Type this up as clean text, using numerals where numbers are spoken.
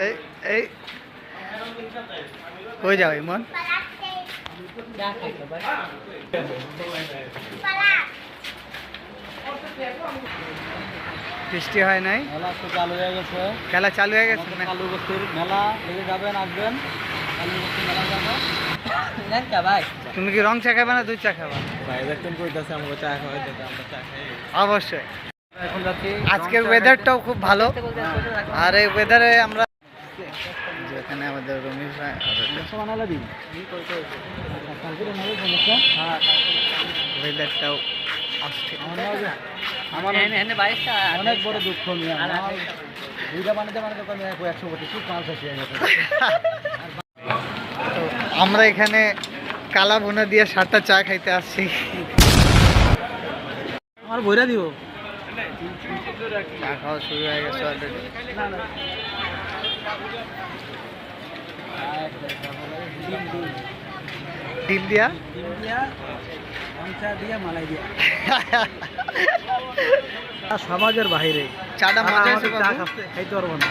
এই এই কই যাও ইমন? বৃষ্টি হয় নাই, মেলা তো চালু হয়ে গেছে। খেলা চালু হয়ে গেছে। কালু বস্তির মেলা লেগে যাবেন, আসবেন কালু বস্তির মেলা যাবো। ভাই তুমি কি রং চা খাবে না দুধ চা খাবা? ভাই দেখুন কইতাছে আমরা চা খাওয়াই দিতে, আমরা চা খাই। অবশ্যই। এখন যাচ্ছি। আজকের ওয়েদারটাও খুব ভালো, আর এই ওয়েদারে আমরা যেখানে আমাদের রমেশ ভাই ওয়েদারটাও অনেক বড় দুঃখ নিয়ে দুইটা বানাতে বানাতে আমি 100 কোটি খুব মাল শেষ হয়ে গেছে। তো আমরা এখানে কালা বোনা দিয়ে 7টা চা খাইতে আসছি। আমার বইরা দিব। চা খাওয়া শুরু হয়ে গেছে অলরেডি। ডিম দিয়া মালাই দিয়া সমাজের বাহিরে চাটা মজা চা খাইতে পারবো না।